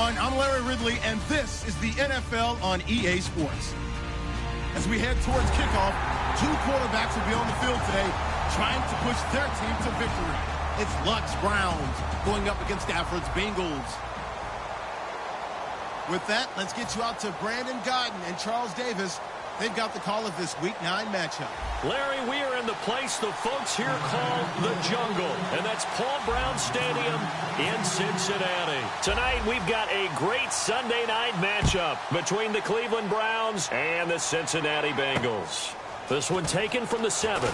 everyone. I'm Larry Ridley, and this is the NFL on EA Sports. As we head towards kickoff, two quarterbacks will be on the field today trying to push their team to victory. It's Luck's Browns going up against Stafford's Bengals. With that, let's get you out to Brandon Godden and Charles Davis. They've got the call of this Week 9 matchup. Larry, we are in the place the folks here call the Jungle, and that's Paul Brown Stadium in Cincinnati. Tonight, we've got a great Sunday night matchup between the Cleveland Browns and the Cincinnati Bengals. This one taken from the 7.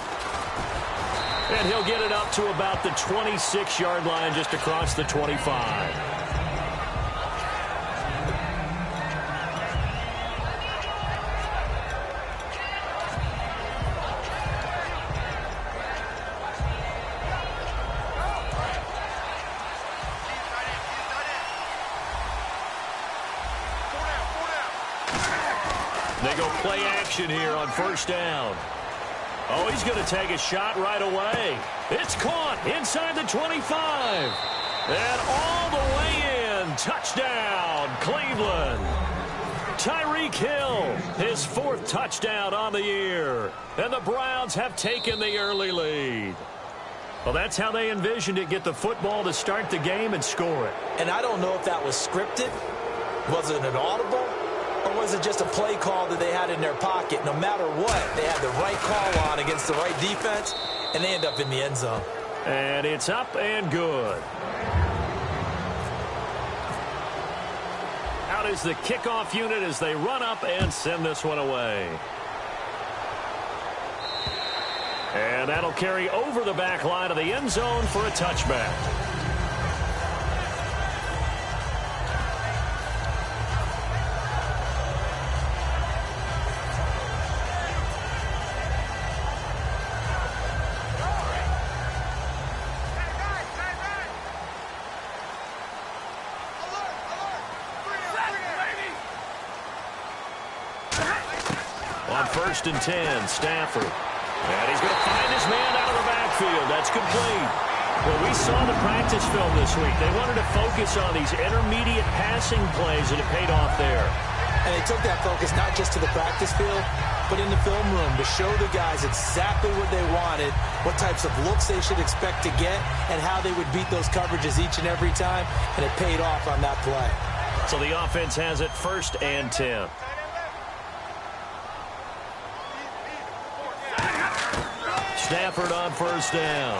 And he'll get it up to about the 26-yard line just across the 25. They go play action here on first down. Oh, he's going to take a shot right away. It's caught inside the 25. And all the way in. Touchdown, Cleveland. Tyreek Hill, his 4th touchdown on the year. And the Browns have taken the early lead. Well, that's how they envisioned it. Get the football to start the game and score it. And I don't know if that was scripted. Was it an audible? Or was it just a play call that they had in their pocket? No matter what, they had the right call on against the right defense, and they end up in the end zone. And it's up and good. Out is the kickoff unit as they run up and send this one away. And that'll carry over the back line of the end zone for a touchback. On 1st and 10, Stafford. And he's going to find his man out of the backfield. That's complete. Well, we saw the practice film this week. They wanted to focus on these intermediate passing plays, and it paid off there. And they took that focus not just to the practice field, but in the film room to show the guys exactly what they wanted, what types of looks they should expect to get, and how they would beat those coverages each and every time, and it paid off on that play. So the offense has it 1st and 10. Stafford on 1st down.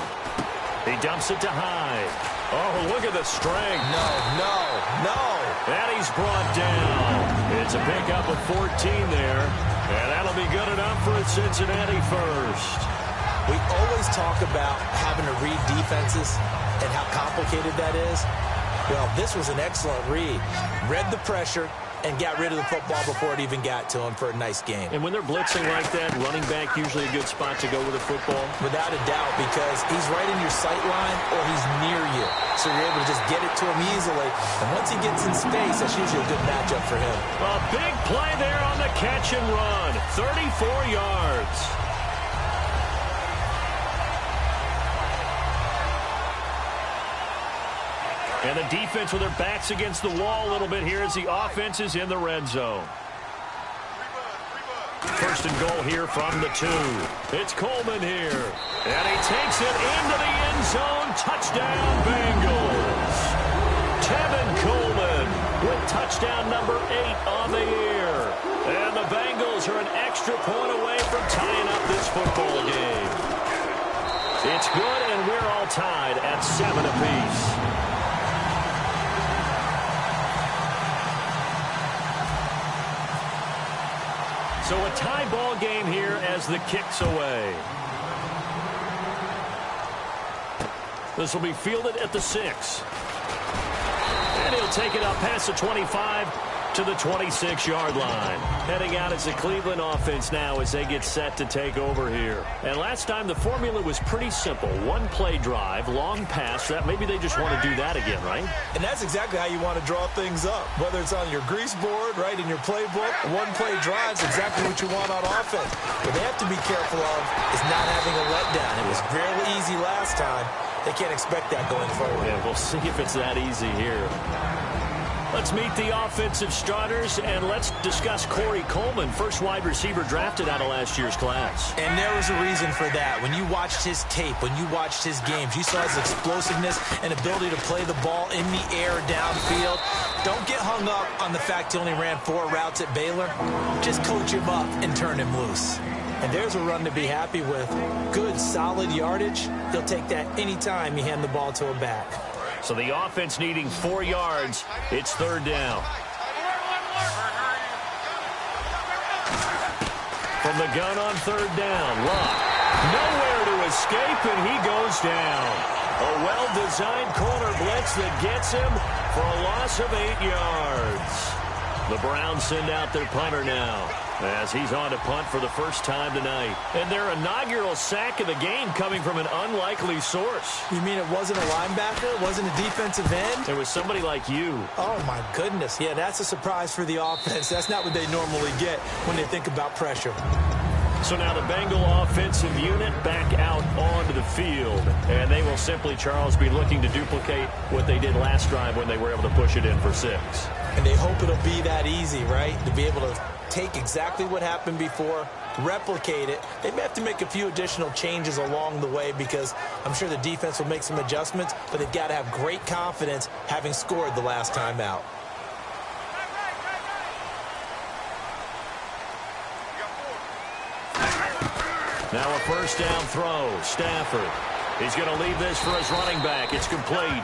He dumps it to Hyde. Oh, look at the strength. No. And he's brought down. It's a pickup of 14 there. And that'll be good enough for a Cincinnati first. We always talk about having to read defenses and how complicated that is. Well, this was an excellent read. Read the pressure and got rid of the football before it even got to him for a nice game. And when they're blitzing like that, running back usually a good spot to go with the football? Without a doubt, because he's right in your sight line or he's near you. So you're able to just get it to him easily. And once he gets in space, that's usually a good matchup for him. A big play there on the catch and run. 34 yards. And the defense with their backs against the wall a little bit here as the offense is in the red zone. 1st and goal here from the 2. It's Coleman here. And he takes it into the end zone. Touchdown, Bengals. Tevin Coleman with touchdown number 8 on the year. And the Bengals are an extra point away from tying up this football game. It's good, and we're all tied at 7 apiece. So a tie ball game here as the kick's away. This will be fielded at the 6. And he'll take it up past the 25 to the 26-yard line. Heading out as the Cleveland offense now as they get set to take over here. And last time the formula was pretty simple. One play drive, long pass. That maybe they just want to do that again, right? And that's exactly how you want to draw things up. Whether it's on your grease board, right, in your playbook, one play drive's exactly what you want on offense. What they have to be careful of is not having a letdown. It was fairly easy last time. They can't expect that going forward. Yeah, we'll see if it's that easy here. Let's meet the offensive starters, and let's discuss Corey Coleman, first wide receiver drafted out of last year's class. And there was a reason for that. When you watched his tape, when you watched his games, you saw his explosiveness and ability to play the ball in the air downfield. Don't get hung up on the fact he only ran 4 routes at Baylor. Just coach him up and turn him loose. And there's a run to be happy with. Good, solid yardage. He'll take that anytime you hand the ball to a back. So the offense needing 4 yards. It's 3rd down. From the gun on 3rd down, Luck. Nowhere to escape, and he goes down. A well-designed corner blitz that gets him for a loss of 8 yards. The Browns send out their punter now, as he's on to punt for the first time tonight. And their inaugural sack of the game coming from an unlikely source. You mean it wasn't a linebacker? It wasn't a defensive end? It was somebody like you. Oh, my goodness. Yeah, that's a surprise for the offense. That's not what they normally get when they think about pressure. So now the Bengal offensive unit back out onto the field. And they will simply, Charles, be looking to duplicate what they did last drive when they were able to push it in for 6. And they hope it'll be that easy, right? To be able to take exactly what happened before, replicate it. They may have to make a few additional changes along the way because I'm sure the defense will make some adjustments, but they've got to have great confidence having scored the last time out. Now a first down throw. Stafford. He's going to leave this for his running back. It's complete.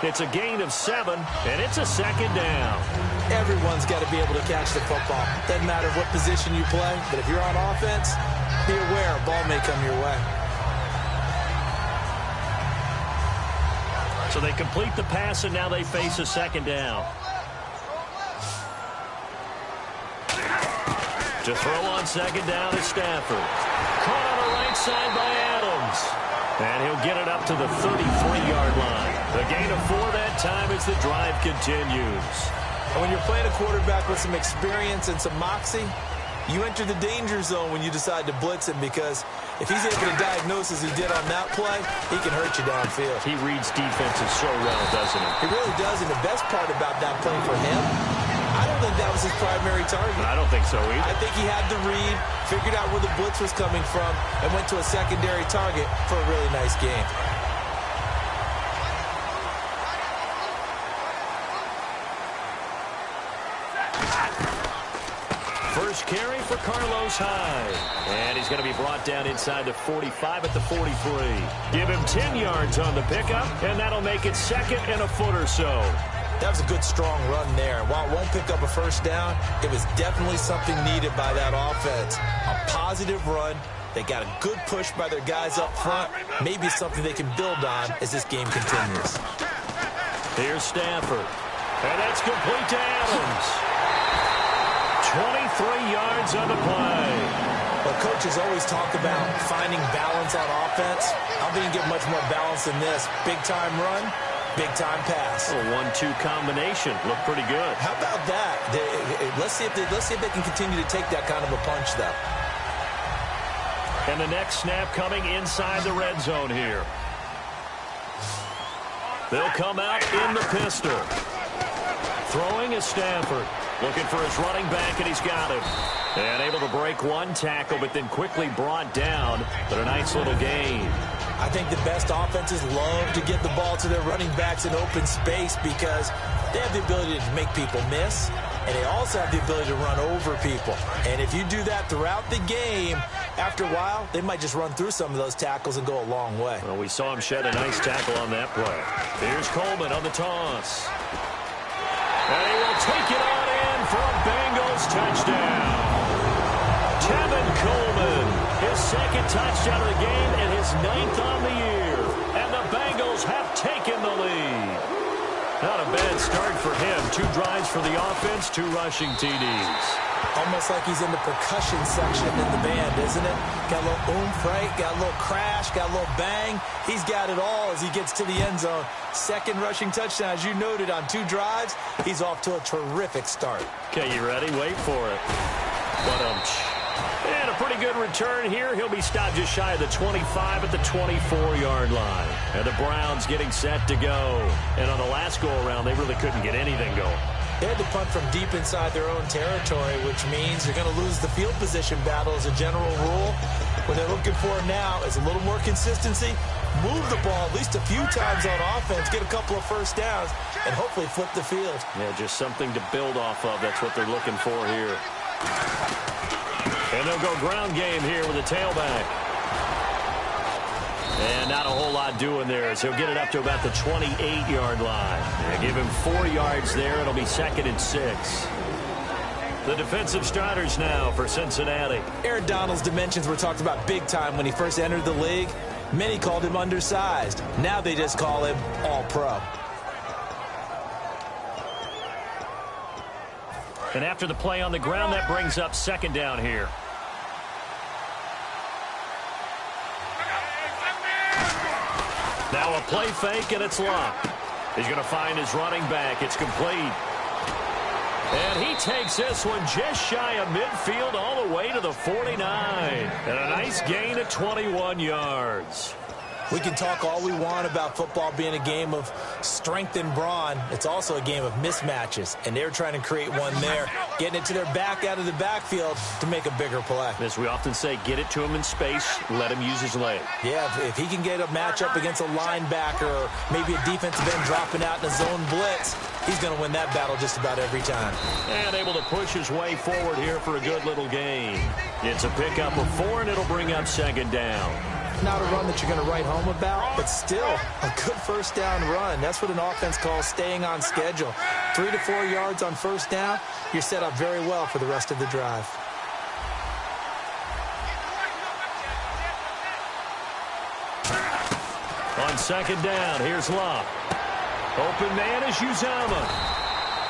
It's a gain of 7, and it's a 2nd down. Everyone's got to be able to catch the football. Doesn't matter what position you play, but if you're on offense, be aware a ball may come your way. So they complete the pass, and now they face a 2nd down. To throw on 2nd down is Stafford. Caught on the right side by Adams. And he'll get it up to the 33-yard line. A gain of 4 that time as the drive continues. And when you're playing a quarterback with some experience and some moxie, you enter the danger zone when you decide to blitz him because if he's able to diagnose as he did on that play, he can hurt you downfield. He reads defenses so well, doesn't he? He really does, and the best part about that play for him, I don't think that was his primary target. I don't think so either. I think he had the read, figured out where the blitz was coming from, and went to a secondary target for a really nice game. First carry for Carlos Hyde. And he's going to be brought down inside the 45 at the 43. Give him 10 yards on the pickup, and that'll make it 2nd and a foot or so. That was a good, strong run there. While it won't pick up a first down, it was definitely something needed by that offense. A positive run. They got a good push by their guys up front. Maybe something they can build on as this game continues. Here's Stafford. And that's complete to Adams. 23 yards on the play. Well, coaches always talk about finding balance on offense. I don't think you get much more balance than this. Big-time run. Big-time pass. A 1-2 combination. Looked pretty good. How about that? Let's see if they can continue to take that kind of a punch, though. And the next snap coming inside the red zone here. They'll come out in the pistol. Throwing is Stafford. Looking for his running back, and he's got him. And able to break one tackle, but then quickly brought down. But a nice little gain. I think the best offenses love to get the ball to their running backs in open space because they have the ability to make people miss, and they also have the ability to run over people. And if you do that throughout the game, after a while, they might just run through some of those tackles and go a long way. Well, we saw him shed a nice tackle on that play. Here's Coleman on the toss. And he will take it on in for a Bengals touchdown. Tevin Coleman, his 2nd touchdown of the game and his 9th on the year. And the Bengals have taken the lead. Not a bad start for him. 2 drives for the offense, 2 rushing TDs. Almost like he's in the percussion section in the band, isn't it? Got a little oomph, right? Got a little crash, got a little bang. He's got it all as he gets to the end zone. 2nd rushing touchdown, as you noted, on 2 drives. He's off to a terrific start. Okay, you ready? Wait for it. And a pretty good return here. He'll be stopped just shy of the 25 at the 24-yard line. And the Browns getting set to go. And on the last go-around, they really couldn't get anything going. They had to punt from deep inside their own territory, which means you're going to lose the field position battle as a general rule. What they're looking for now is a little more consistency, move the ball at least a few times on offense, get a couple of first downs, and hopefully flip the field. Yeah, just something to build off of. That's what they're looking for here. And they'll go ground game here with a tailback. And not a whole lot doing there as he'll get it up to about the 28-yard line. They give him 4 yards there. It'll be 2nd and 6. The defensive starters now for Cincinnati. Aaron Donald's dimensions were talked about big time when he first entered the league. Many called him undersized. Now they just call him all-pro. And after the play on the ground, that brings up 2nd down here. Now a play fake, and it's locked. He's going to find his running back. It's complete. And he takes this one just shy of midfield all the way to the 49. And a nice gain of 21 yards. We can talk all we want about football being a game of strength and brawn. It's also a game of mismatches, and they're trying to create one there, getting it to their back out of the backfield to make a bigger play. As we often say, get it to him in space, let him use his leg. Yeah, if he can get a matchup against a linebacker or maybe a defensive end dropping out in a zone blitz, he's going to win that battle just about every time. And able to push his way forward here for a good little gain. It's a pickup of 4, and it'll bring up 2nd down. Not a run that you're going to write home about, but still a good first down run. That's what an offense calls staying on schedule. 3 to 4 yards on first down, you're set up very well for the rest of the drive. On 2nd down, here's Locke. Open man is Uzomah.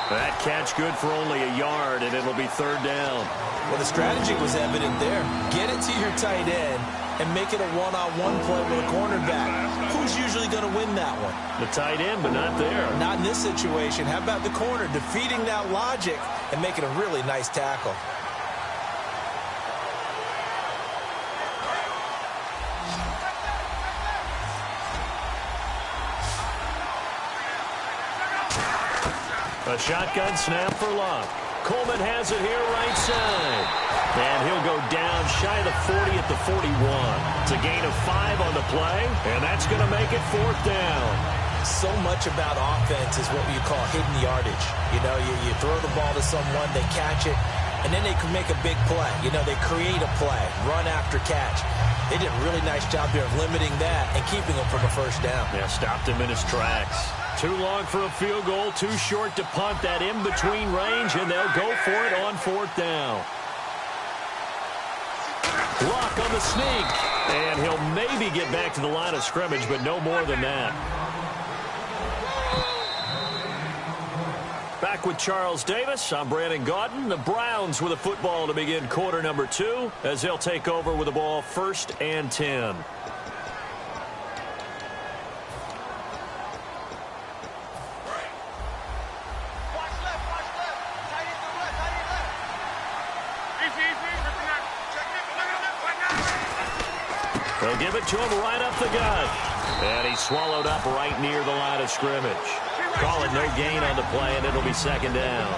That catch good for only a yard, and it'll be 3rd down. Well, the strategy was evident there. Get it to your tight end and make it a one-on-one play with a cornerback. Who's usually going to win that one? The tight end, but not there. Not in this situation. How about the corner defeating that logic and making a really nice tackle? A shotgun snap for Locke. Coleman has it here right side. And he'll go down shy of the 40 at the 41. It's a gain of 5 on the play, and that's going to make it 4th down. So much about offense is what you call hidden yardage. You know, you throw the ball to someone, they catch it, and then they can make a big play. You know, they create a play, run after catch. They did a really nice job here of limiting that and keeping him from a first down. Yeah, stopped him in his tracks. Too long for a field goal, too short to punt that in-between range, and they'll go for it on 4th down. Block on the sneak, and he'll maybe get back to the line of scrimmage, but no more than that. Back with Charles Davis, I'm Brandon Gaudin. The Browns with a football to begin quarter number 2 as they'll take over with the ball 1st and 10. They'll give it to him right up the gut. And he's swallowed up right near the line of scrimmage. Call it no gain on the play, and it'll be 2nd down.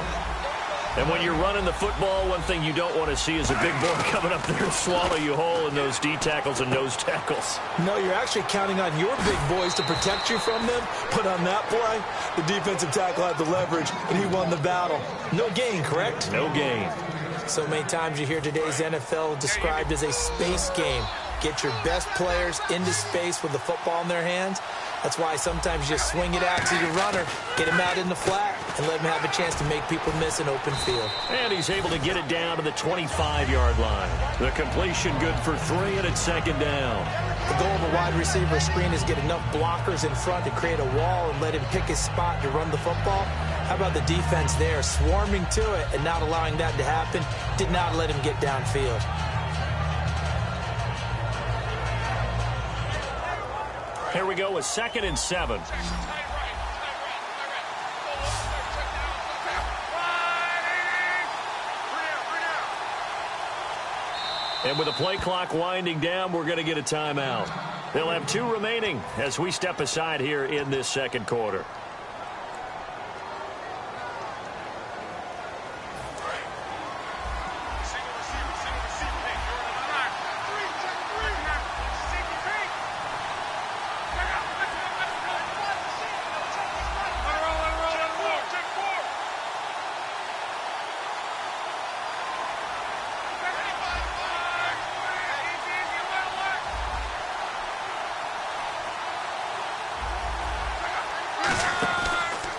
And when you're running the football, one thing you don't want to see is a big boy coming up there to swallow you whole in those D tackles and nose tackles. No, you're actually counting on your big boys to protect you from them. But on that play, the defensive tackle had the leverage, and he won the battle. No gain, correct? No gain. So many times you hear today's NFL described as a space game. Get your best players into space with the football in their hands. That's why sometimes you just swing it out to your runner, get him out in the flat, and let him have a chance to make people miss an open field. And he's able to get it down to the 25-yard line. The completion good for 3, and it's 2nd down. The goal of a wide receiver screen is get enough blockers in front to create a wall and let him pick his spot to run the football. How about the defense there, swarming to it and not allowing that to happen? Did not let him get downfield. Here we go with 2nd and 7. And with the play clock winding down, we're going to get a timeout. They'll have 2 remaining as we step aside here in this 2nd quarter.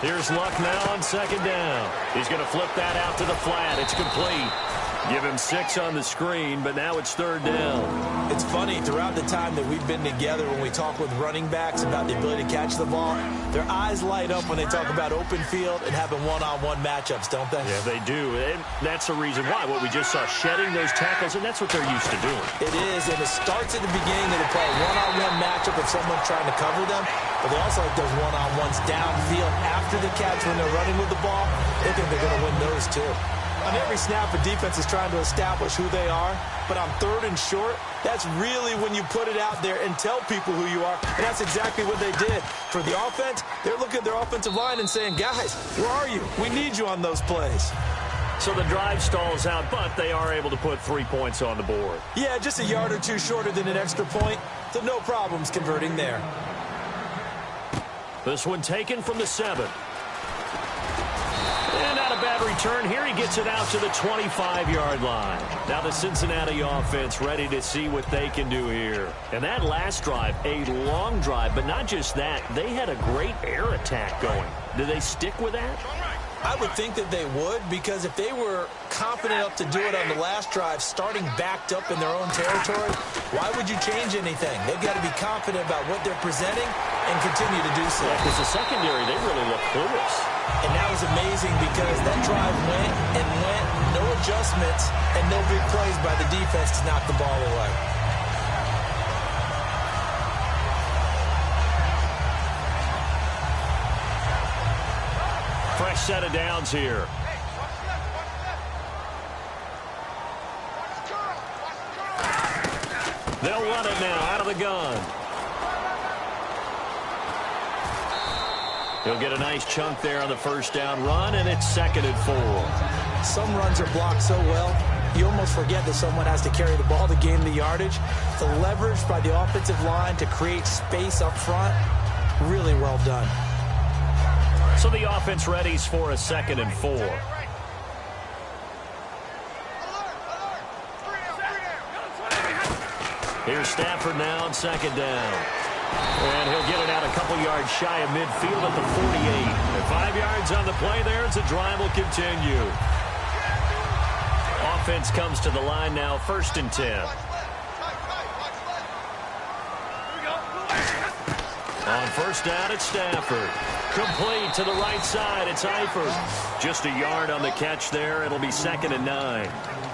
Here's Luck now on second down. He's going to flip that out to the flat. It's complete. Give him 6 on the screen, but now it's third down. It's funny, throughout the time that we've been together, when we talk with running backs about the ability to catch the ball, their eyes light up when they talk about open field and having one-on-one matchups, don't they? Yeah, they do. And that's the reason why. What we just saw, shedding those tackles, and that's what they're used to doing. It is, and it starts at the beginning of the play. One-on-one matchup if someone's trying to cover them, but they also like those one-on-ones downfield after the catch when they're running with the ball. They think they're going to win those, too. On every snap, a defense is trying to establish who they are, but on third and short, that's really when you put it out there and tell people who you are, and that's exactly what they did. For the offense, they're looking at their offensive line and saying, guys, where are you? We need you on those plays. So the drive stalls out, but they are able to put 3 points on the board. Yeah, just a yard or two shorter than an extra point, so no problems converting there. This one taken from the 7. And not a bad return here. He gets it out to the 25-yard line. Now the Cincinnati offense ready to see what they can do here. And that last drive, a long drive, but not just that. They had a great air attack going. Do they stick with that? I would think that they would, because if they were confident enough to do it on the last drive, starting backed up in their own territory, why would you change anything? They've got to be confident about what they're presenting and continue to do so. Yeah, because the secondary, they really look clueless. And that was amazing because that drive went and went, no adjustments, and no big plays by the defense to knock the ball away. Fresh set of downs here. They'll run it now out of the gun. He'll get a nice chunk there on the first down run, and it's 2nd and 4. Some runs are blocked so well, you almost forget that someone has to carry the ball to gain the yardage. The leverage by the offensive line to create space up front, really well done. So the offense readies for a 2nd and 4. Here's Stafford now on second down. And he'll get it out a couple yards shy of midfield at the 48. And 5 yards on the play there as the drive will continue. Offense comes to the line now, 1st and 10. On first down, it's Stafford. Complete to the right side. It's Eifert. Just a yard on the catch there. It'll be 2nd and 9.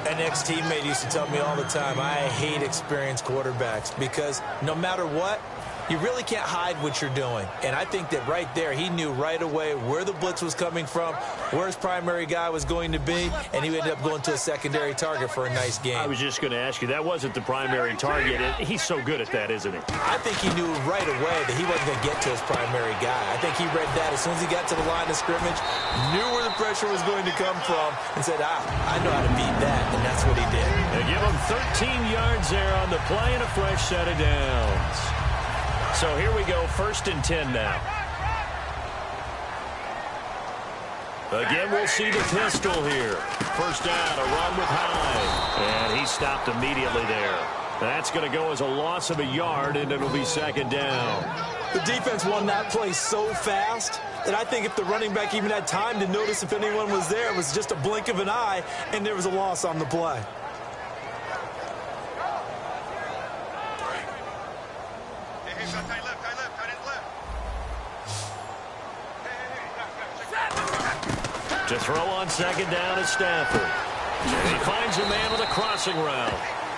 An ex-teammate used to tell me all the time, I hate experienced quarterbacks because no matter what, you really can't hide what you're doing. And I think that right there, he knew right away where the blitz was coming from, where his primary guy was going to be, and he ended up going to a secondary target for a nice game. I was just going to ask you, that wasn't the primary target. He's so good at that, isn't he? I think he knew right away that he wasn't going to get to his primary guy. I think he read that as soon as he got to the line of scrimmage, knew where the pressure was going to come from, and said, I know how to beat that, and that's what he did. They give him 13 yards there on the play and a fresh set of downs. So here we go, 1st and 10 now. Again, we'll see the pistol here. First down, a run with Hyde. And he stopped immediately there. That's going to go as a loss of a yard, and it'll be 2nd down. The defense won that play so fast that I think if the running back even had time to notice if anyone was there, it was just a blink of an eye, and there was a loss on the play. To throw on 2nd down is Stafford. And he finds a man with a crossing route.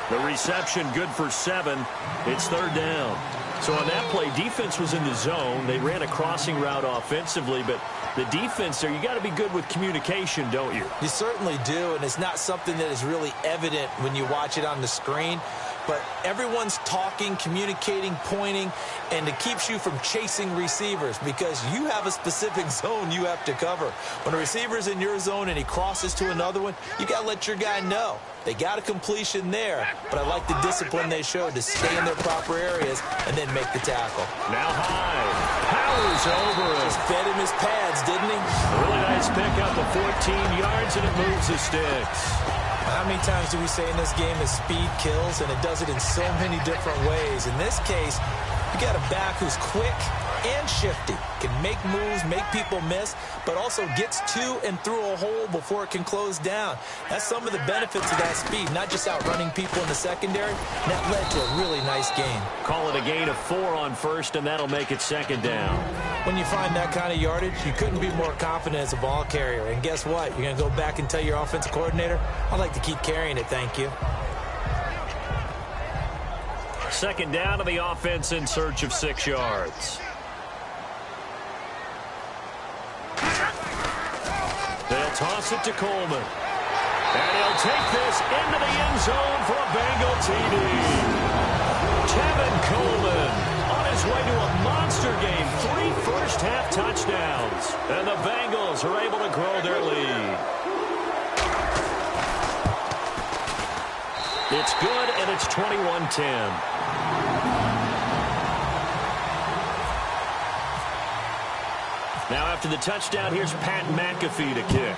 The reception good for 7. It's 3rd down. So on that play, defense was in the zone. They ran a crossing route offensively, but the defense there, you got to be good with communication, don't you? You certainly do, and it's not something that is really evident when you watch it on the screen. But everyone's talking, communicating, pointing, and it keeps you from chasing receivers because you have a specific zone you have to cover. When a receiver's in your zone and he crosses to another one, you got to let your guy know. They got a completion there, but I like the discipline they showed to stay in their proper areas and then make the tackle. Now Hyde powers over it. Just fed him his pads, didn't he? Really nice pickup of 14 yards, and it moves the sticks. How many times do we say in this game that speed kills, and it does it in so many different ways? In this case, you got a back who's quick, and shifty. Can make moves, make people miss, but also gets to and through a hole before it can close down. That's some of the benefits of that speed, not just outrunning people in the secondary. And that led to a really nice gain. Call it a gain of 4 on first, and that'll make it second down. When you find that kind of yardage, you couldn't be more confident as a ball carrier. And guess what? You're going to go back and tell your offensive coordinator, I'd like to keep carrying it, thank you. Second down to the offense in search of 6 yards. They'll toss it to Coleman. And he'll take this into the end zone for a Bengal TD. Kevin Coleman on his way to a monster game. 3 first-half touchdowns. And the Bengals are able to grow their lead. It's good, and it's 21-10. Now after the touchdown, here's Pat McAfee to kick.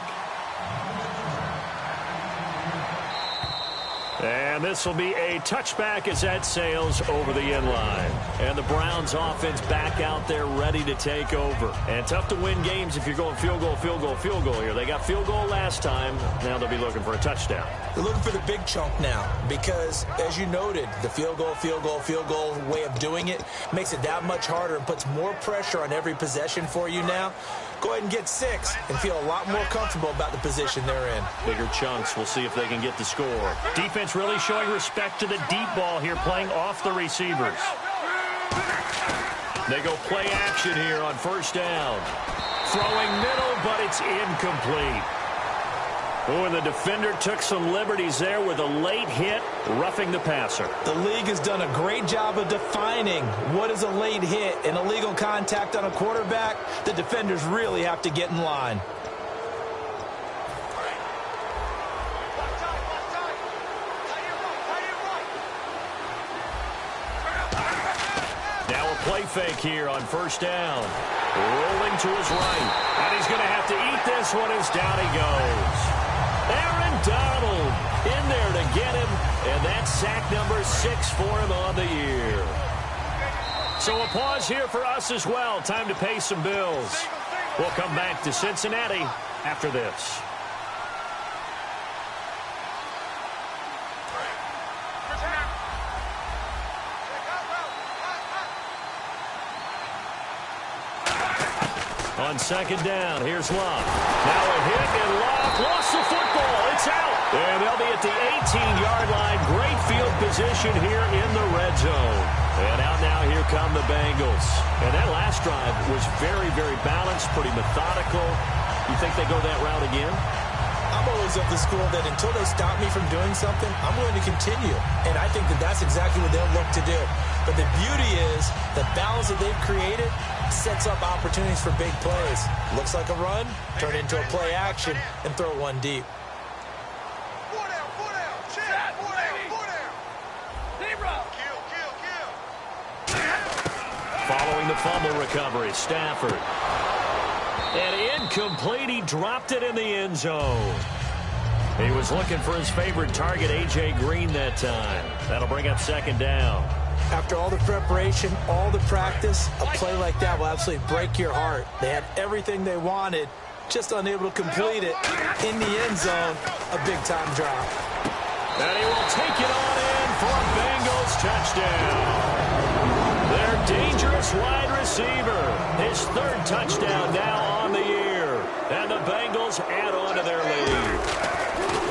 And this will be a touchback as that sails over the end line. And the Browns offense back out there ready to take over. And tough to win games if you're going field goal, field goal, field goal here. They got field goal last time. Now they'll be looking for a touchdown. They're looking for the big chunk now because, as you noted, the field goal, field goal, field goal way of doing it makes it that much harder and puts more pressure on every possession for you now. Go ahead and get 6 and feel a lot more comfortable about the position they're in. Bigger chunks. We'll see if they can get the score. Defense really showing respect to the deep ball here, playing off the receivers. They go play action here on first down. Throwing middle, but it's incomplete. Oh, and the defender took some liberties there with a late hit, roughing the passer. The league has done a great job of defining what is a late hit and illegal contact on a quarterback. The defenders really have to get in line. Now a play fake here on first down. Rolling to his right. And he's going to have to eat this one as down he goes. Aaron Donald in there to get him, and that's sack number 6 for him on the year. So a pause here for us as well. Time to pay some bills. We'll come back to Cincinnati after this. On second down, here's Love. Now a hit, and Love lost the football. It's out. And they'll be at the 18-yard line. Great field position here in the red zone. And out now, here come the Bengals. And that last drive was very, very balanced, pretty methodical. You think they go that route again? I'm always of the school that until they stop me from doing something, I'm going to continue. And I think that that's exactly what they'll look to do. But the beauty is the balance that they've created sets up opportunities for big plays. Looks like a run, turn into a play action, and throw one deep. Following the fumble recovery, Stafford. And incomplete, he dropped it in the end zone. He was looking for his favorite target, A.J. Green, that time. That'll bring up second down. After all the preparation, all the practice, a play like that will absolutely break your heart. They had everything they wanted, just unable to complete it. In the end zone, a big-time drop. And he will take it on in for a Bengals touchdown. Their dangerous wide receiver. His 3rd touchdown now on the year. And the Bengals add on to their lead.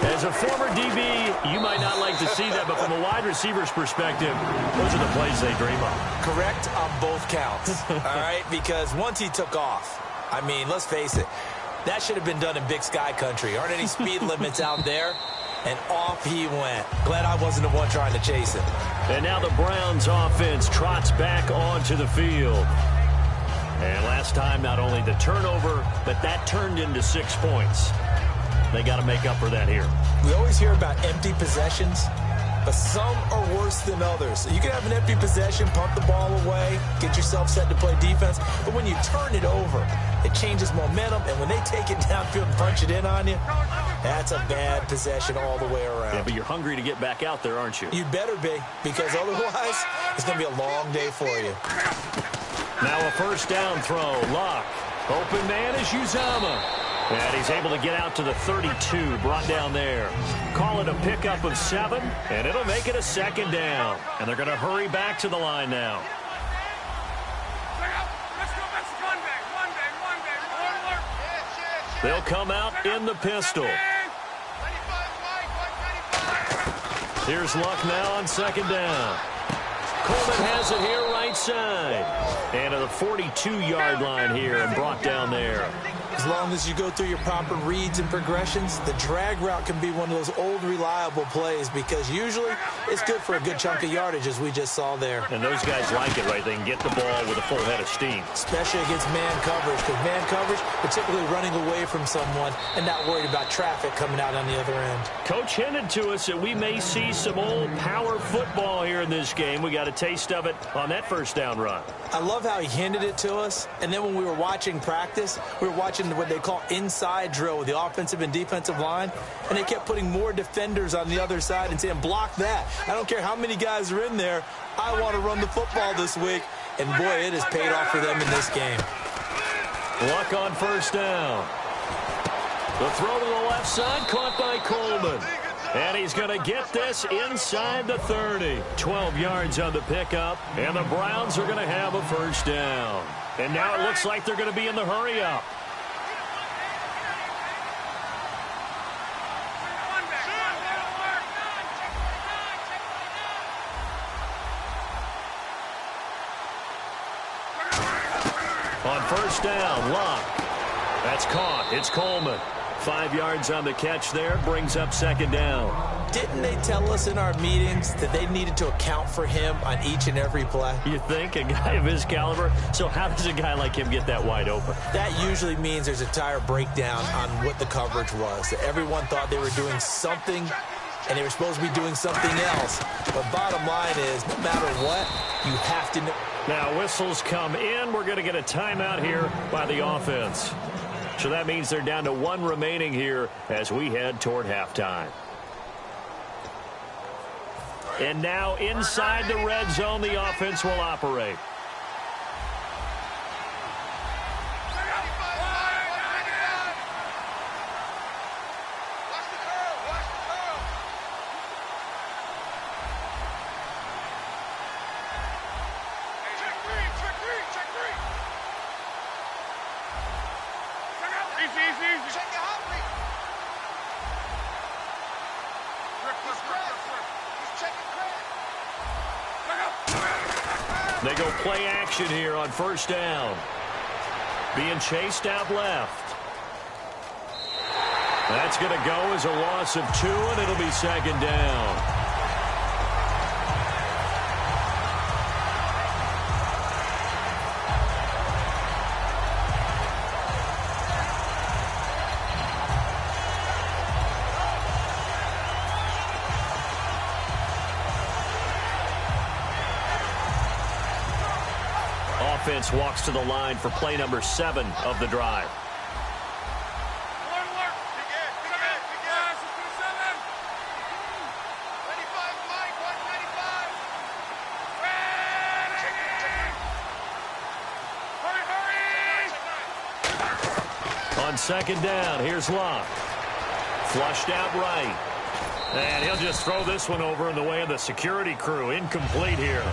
As a former DB, you might not like to see that, but from a wide receiver's perspective, those are the plays they dream of. Correct on both counts, all right? Because once he took off, I mean, let's face it, that should have been done in Big Sky country. Aren't any speed limits out there? And off he went. Glad I wasn't the one trying to chase him. And now the Browns offense trots back onto the field. And last time, not only the turnover, but that turned into 6 points. They got to make up for that here. We always hear about empty possessions, but some are worse than others. You can have an empty possession, pump the ball away, get yourself set to play defense, but when you turn it over, it changes momentum, and when they take it downfield and punch it in on you, that's a bad possession all the way around. Yeah, but you're hungry to get back out there, aren't you? You better be, because otherwise, it's going to be a long day for you. Now a first down throw. Luck. Open man is Uzama. And he's able to get out to the 32, brought down there. Call it a pickup of 7, and it'll make it a second down. And they're going to hurry back to the line now. They'll come out in the pistol. Here's Luck now on second down. Coleman has it here right side. And to the 42-yard line here and brought down there. As long as you go through your proper reads and progressions, the drag route can be one of those old reliable plays because usually it's good for a good chunk of yardage, as we just saw there. And those guys like it, right? They can get the ball with a full head of steam. Especially against man coverage, because man coverage, particularly running away from someone and not worried about traffic coming out on the other end. Coach hinted to us that we may see some old power football here in this game. We got a taste of it on that first down run. I love how he hinted it to us, and then when we were watching practice, we were watching what they call inside drill with the offensive and defensive line, and they kept putting more defenders on the other side and saying, block that. I don't care how many guys are in there. I want to run the football this week, and boy, it has paid off for them in this game. Luck on first down. The throw to the left side, caught by Coleman. And he's going to get this inside the 30. 12 yards on the pickup, and the Browns are going to have a first down. And now it looks like they're going to be in the hurry-up. On first down, Luck. That's caught. It's Coleman. 5 yards on the catch there, brings up second down. Didn't they tell us in our meetings that they needed to account for him on each and every play? You think? A guy of his caliber? So how does a guy like him get that wide open? That usually means there's a entire breakdown on what the coverage was. That everyone thought they were doing something, and they were supposed to be doing something else. But bottom line is, no matter what, you have to know. Now whistles come in. We're going to get a timeout here by the offense. So that means they're down to 1 remaining here as we head toward halftime. And now inside the red zone, the offense will operate. They go play action here on first down. Being chased out left. That's going to go as a loss of 2, and it'll be second down. Offense walks to the line for play number 7 of the drive. On second down, here's Luck. Flushed out right. And he'll just throw this one over in the way of the security crew. Incomplete here.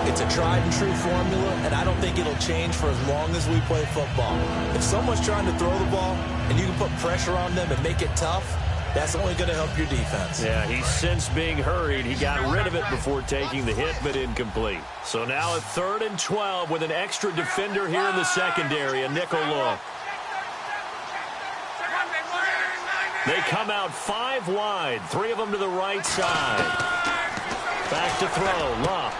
It's a tried-and-true formula, and I don't think it'll change for as long as we play football. If someone's trying to throw the ball and you can put pressure on them and make it tough, that's only going to help your defense. Yeah, he's since being hurried. He got rid of it before taking the hit, but incomplete. So now a 3rd and 12 with an extra defender here in the secondary, a nickel look. They come out 5 wide, 3 of them to the right side. Back to throw, Luck.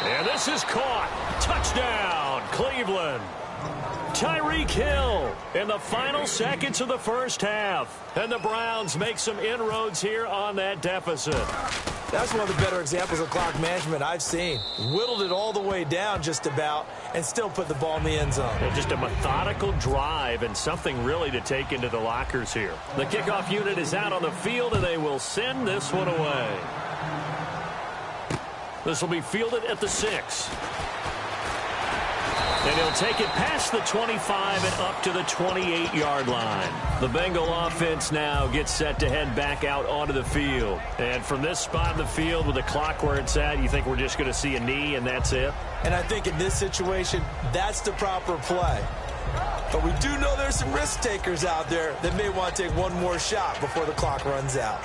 And this is caught. Touchdown, Cleveland. Tyreek Hill in the final seconds of the first half. And the Browns make some inroads here on that deficit. That's one of the better examples of clock management I've seen. Whittled it all the way down just about and still put the ball in the end zone. Yeah, just a methodical drive and something really to take into the lockers here. The kickoff unit is out on the field, and they will send this one away. This will be fielded at the 6. And he'll take it past the 25 and up to the 28-yard line. The Bengal offense now gets set to head back out onto the field. And from this spot in the field with the clock where it's at, you think we're just going to see a knee and that's it? And I think in this situation, that's the proper play. But we do know there's some risk takers out there that may want to take one more shot before the clock runs out.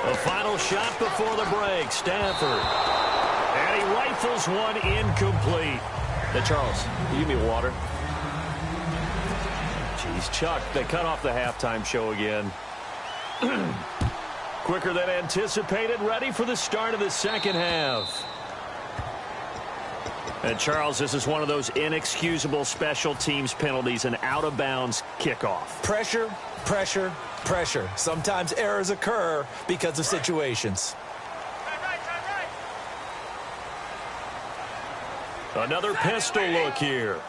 The final shot before the break, Stafford. And he rifles one incomplete. Hey, Charles, can you give me water? Jeez, Chuck, they cut off the halftime show again. Quicker than anticipated, ready for the start of the second half. And, Charles, this is one of those inexcusable special teams penalties, an out-of-bounds kickoff. Pressure, pressure, pressure. Sometimes errors occur because of situations. Another pistol look here.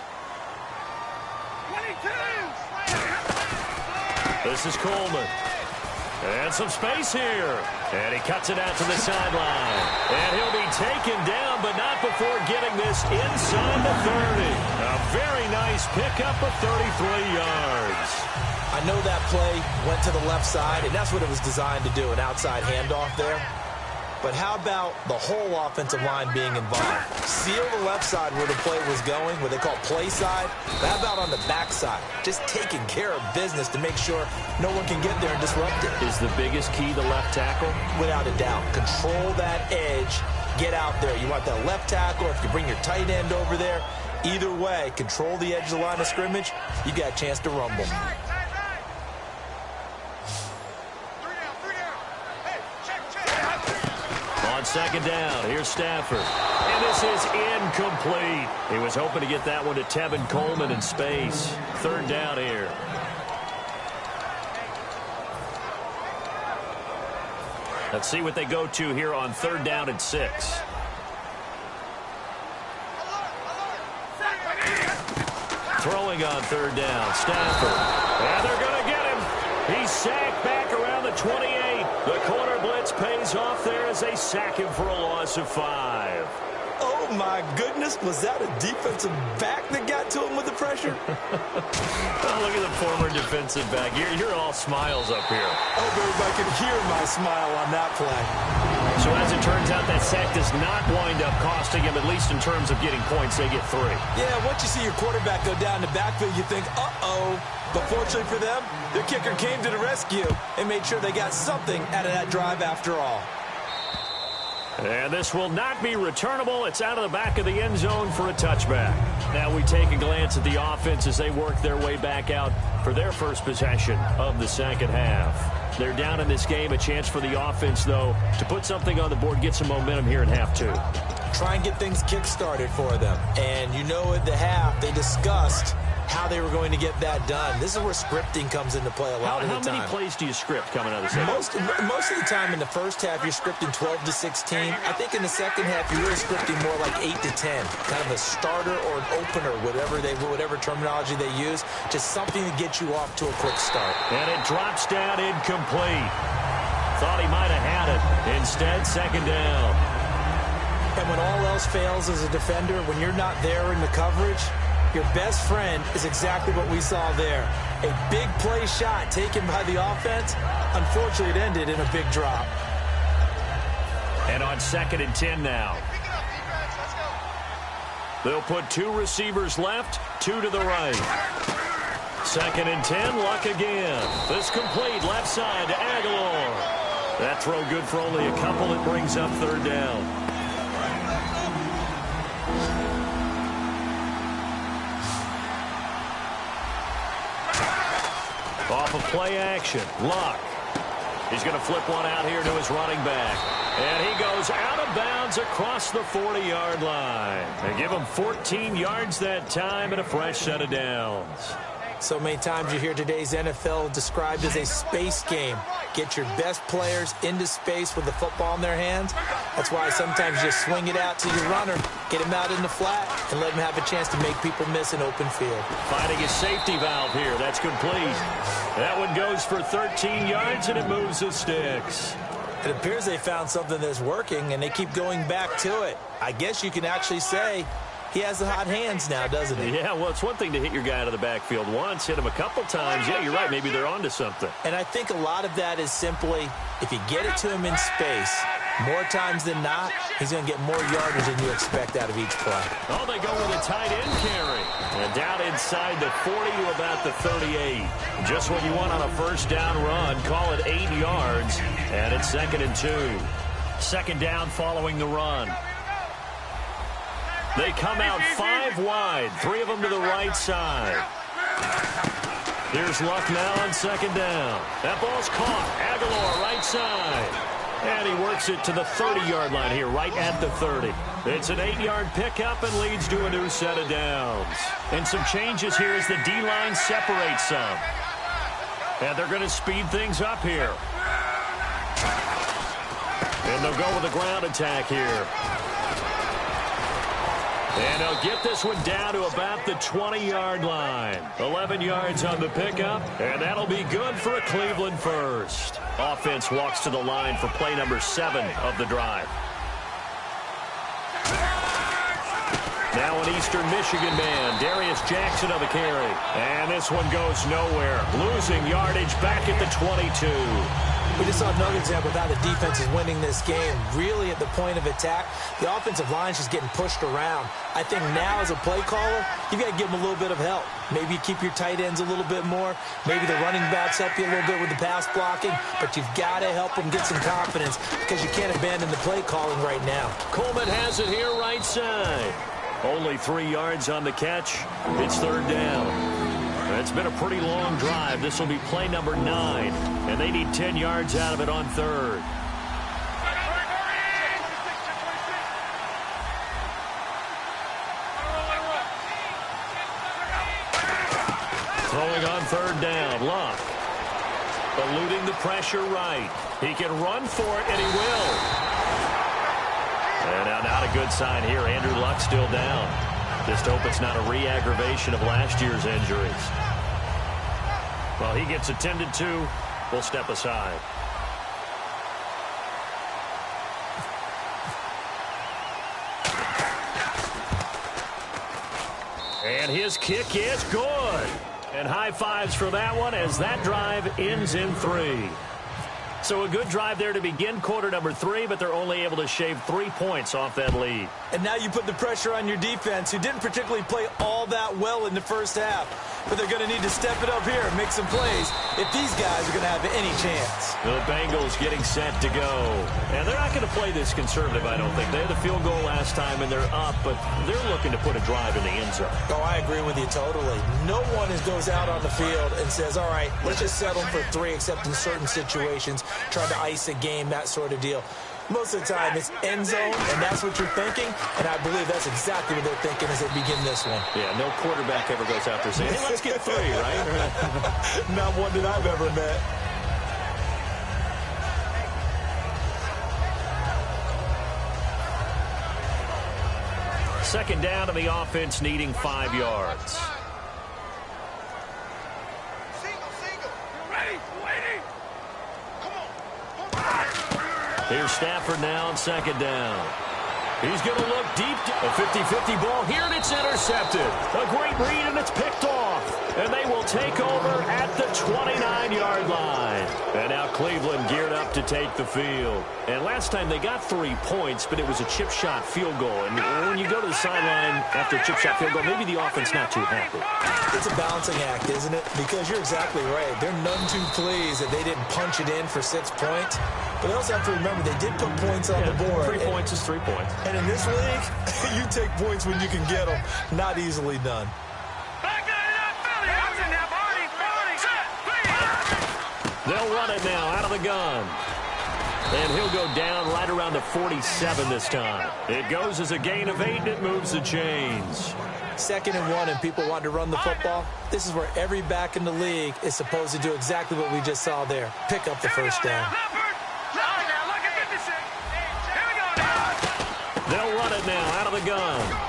This is Coleman. And some space here. And he cuts it out to the sideline. And he'll be taken down, but not before getting this inside the 30. A very nice pickup of 33 yards. I know that play went to the left side, and that's what it was designed to do, an outside handoff there. But how about the whole offensive line being involved? Seal the left side where the play was going, what they call play side. But how about on the back side? Just taking care of business to make sure no one can get there and disrupt it. Is the biggest key the left tackle? Without a doubt. Control that edge. Get out there. You want that left tackle. If you bring your tight end over there, either way, control the edge of the line of scrimmage, you got a chance to rumble. On second down, here's Stafford. And this is incomplete. He was hoping to get that one to Tevin Coleman in space. Third down here. Let's see what they go to here on third down and 6. Throwing on third down, Stafford. And they're going to get him. He's sacked back around the 28. The corner blitz pays off there as they sack him for a loss of 5. Oh, my goodness. Was that a defensive back that got to him with the pressure? Oh, look at the former defensive back. You're all smiles up here. Oh, everybody could hear my smile on that play. So as it turns out, that sack does not wind up costing him, at least in terms of getting points. They get 3. Yeah, once you see your quarterback go down the backfield, you think, uh-oh. But fortunately for them, their kicker came to the rescue and made sure they got something out of that drive after all. And this will not be returnable. It's out of the back of the end zone for a touchback. Now we take a glance at the offense as they work their way back out for their first possession of the second half. They're down in this game. A chance for the offense, though, to put something on the board, get some momentum here in half 2. Try and get things kick-started for them. And you know at the half, they discussed how they were going to get that done. This is where scripting comes into play a lot of the time. How many plays do you script coming out of the second? Most of the time in the first half, you're scripting 12 to 16. I think in the second half, you're really scripting more like 8 to 10. Kind of a starter or an opener, whatever terminology they use. Just something to get you off to a quick start. And it drops down incomplete. Thought he might have had it. Instead, second down. And when all else fails as a defender, when you're not there in the coverage, your best friend is exactly what we saw there. A big play shot taken by the offense. Unfortunately, it ended in a big drop. And on second and 10 now. They'll put 2 receivers left, 2 to the right. Second and 10, Luck again. This complete left side to Aguilar. That throw good for only a couple. It brings up third down. Off of play action, Luck. He's going to flip one out here to his running back. And he goes out of bounds across the 40-yard line. They give him 14 yards that time and a fresh set of downs. So many times you hear today's NFL described as a space game. Get your best players into space with the football in their hands. That's why sometimes you just swing it out to your runner, get him out in the flat, and let him have a chance to make people miss an open field. Finding a safety valve here. That's complete. That one goes for 13 yards, and it moves the sticks. It appears they found something that's working, and they keep going back to it. I guess you can actually say he has the hot hands now, doesn't he? Yeah, well, it's one thing to hit your guy out of the backfield once, hit him a couple times. Yeah, you're right. Maybe they're onto something. And I think a lot of that is simply, if you get it to him in space, more times than not, he's going to get more yardage than you expect out of each play. Oh, they go with a tight end carry. And down inside the 40 to about the 38. Just what you want on a first down run. Call it 8 yards. And it's 2nd and 2. Second down following the run. They come out 5 wide, 3 of them to the right side. Here's Luck now on 2nd down. That ball's caught. Aguilar right side. And he works it to the 30-yard line here, right at the 30. It's an 8-yard pickup and leads to a new set of downs. And some changes here as the D-line separates some. And they're going to speed things up here. And they'll go with a ground attack here. And they'll get this one down to about the 20-yard line. 11 yards on the pickup, and that'll be good for a Cleveland first. Offense walks to the line for play number 7 of the drive. Now an Eastern Michigan man, Darius Jackson on the carry. And this one goes nowhere. Losing yardage back at the 22. We just saw another example of how the defense is winning this game. Really at the point of attack, the offensive line is just getting pushed around. I think now as a play caller, you've got to give them a little bit of help. Maybe you keep your tight ends a little bit more. Maybe the running backs help you a little bit with the pass blocking. But you've got to help them get some confidence because you can't abandon the play calling right now. Coleman has it here right side. Only 3 yards on the catch. It's 3rd down. It's been a pretty long drive. This will be play number 9, and they need 10 yards out of it on 3rd. Throwing on 3rd down, Luck. Eluding the pressure right. He can run for it, and he will. And now not a good sign here. Andrew Luck still down. Just hope it's not a re-aggravation of last year's injuries. Well, he gets attended to. We'll step aside. And his kick is good. And high fives for that one as that drive ends in 3. So a good drive there to begin quarter number 3, but they're only able to shave 3 points off that lead. And now you put the pressure on your defense, who didn't particularly play all that well in the first half. But they're going to need to step it up here and make some plays if these guys are going to have any chance. The Bengals getting set to go. And they're not going to play this conservative, I don't think. They had the field goal last time, and they're up, but they're looking to put a drive in the end zone. Oh, I agree with you totally. No one goes out on the field and says, all right, let's just settle for 3, except in certain situations, trying to ice a game, that sort of deal. Most of the time, it's end zone, and that's what you're thinking, and I believe that's exactly what they're thinking as they begin this one. Yeah, no quarterback ever goes out there saying, hey, let's get 3, right? Not one that I've ever met. Second down, and the offense needing 5 yards. Here's Stafford now on 2nd down. He's going to look deep. A 50-50 ball here, and it's intercepted. A great read, and it's picked off. And they will take over at the 29-yard line. And now Cleveland geared up to take the field. And last time they got 3 points, but it was a chip shot field goal. And when you go to the sideline after a chip shot field goal, maybe the offense not too happy. It's a balancing act, isn't it? Because you're exactly right. They're none too pleased that they didn't punch it in for 6 points. But they also have to remember they did put points on the board. 3 points is 3 points. And in this league, you take points when you can get them. Not easily done. They'll run it now out of the gun. And he'll go down right around the 47 this time. It goes as a gain of 8, and it moves the chains. 2nd and 1 and people want to run the football, this is where every back in the league is supposed to do exactly what we just saw there. Pick up the first down. They'll run it now out of the gun.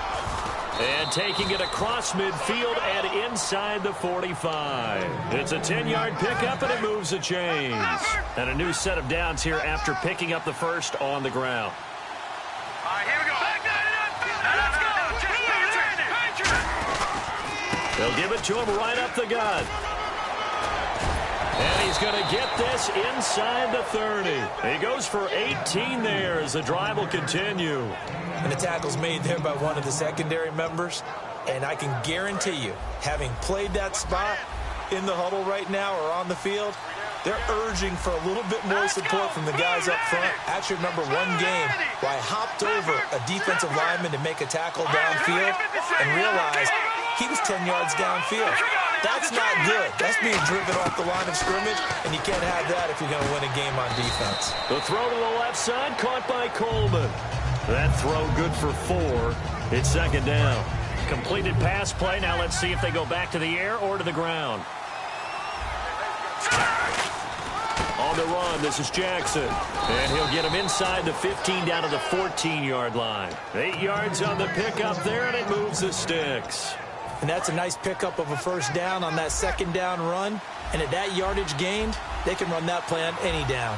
And taking it across midfield and inside the 45. It's a 10-yard pickup, and it moves the chains. And a new set of downs here after picking up the first on the ground. All right, here we go. They'll give it to him right up the gut. And he's going to get this inside the 30. He goes for 18 there as the drive will continue. And the tackle's made there by one of the secondary members. And I can guarantee you, having played that spot in the huddle right now or on the field, they're urging for a little bit more support from the guys up front. I actually remember one game where I hopped over a defensive lineman to make a tackle downfield and realized he was 10 yards downfield. That's not good. That's being driven off the line of scrimmage, and you can't have that if you're going to win a game on defense. The throw to the left side, caught by Coleman. That throw good for 4. It's 2nd down. Completed pass play. Now let's see if they go back to the air or to the ground. On the run, this is Jackson. And he'll get him inside the 15 down to the 14-yard line. 8 yards on the pickup there, and it moves the sticks. And that's a nice pickup of a first down on that 2nd down run. And at that yardage gained, they can run that play on any down.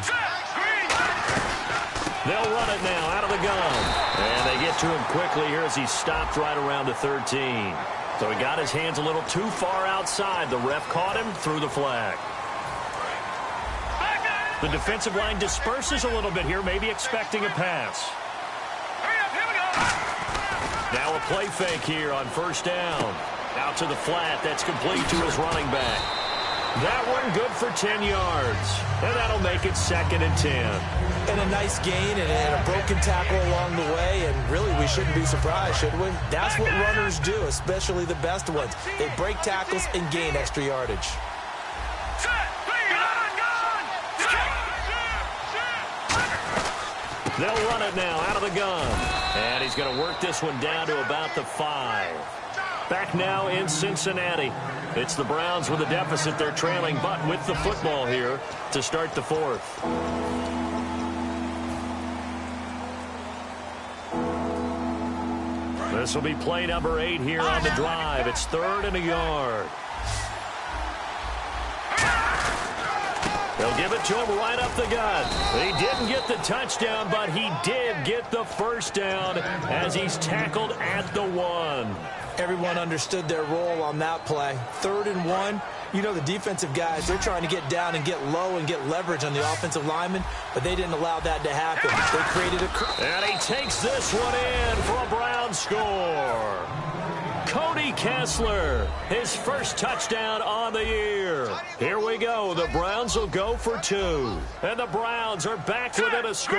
They'll run it now out of the gun. And they get to him quickly here as he stopped right around the 13. So he got his hands a little too far outside. The ref caught him, threw the flag. The defensive line disperses a little bit here, maybe expecting a pass. Now a play fake here on first down. Out to the flat. That's complete to his running back. That one good for 10 yards. And that'll make it 2nd and 10. And a nice gain and a broken tackle along the way. And really, we shouldn't be surprised, should we? That's what runners do, especially the best ones. They break tackles and gain extra yardage. They'll run it now out of the gun. And he's going to work this one down to about the 5. Back now in Cincinnati. It's the Browns with a deficit. They're trailing, but with the football here to start the 4th. This will be play number 8 here on the drive. It's 3rd and a yard. They'll give it to him right up the gut. He didn't get the touchdown, but he did get the first down as he's tackled at the 1. Everyone understood their role on that play. 3rd and 1. You know, the defensive guys, they're trying to get down and get low and get leverage on the offensive lineman, but they didn't allow that to happen. They created a... And he takes this one in for a Brown score. Cody Kessler, his first touchdown on the year. Here we go. The Browns will go for 2. And the Browns are back within a score.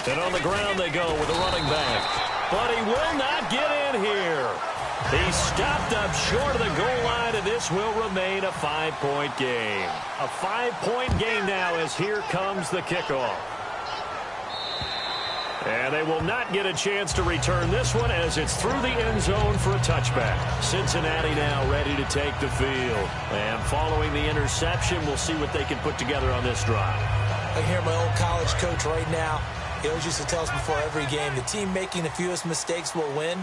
And on the ground they go with a running back. But he will not get in here. He stopped up short of the goal line, and this will remain a 5-point game. A 5-point game now as here comes the kickoff. And they will not get a chance to return this one as it's through the end zone for a touchback. Cincinnati now ready to take the field. And following the interception, we'll see what they can put together on this drive. I hear my old college coach right now. He always used to tell us before every game, the team making the fewest mistakes will win.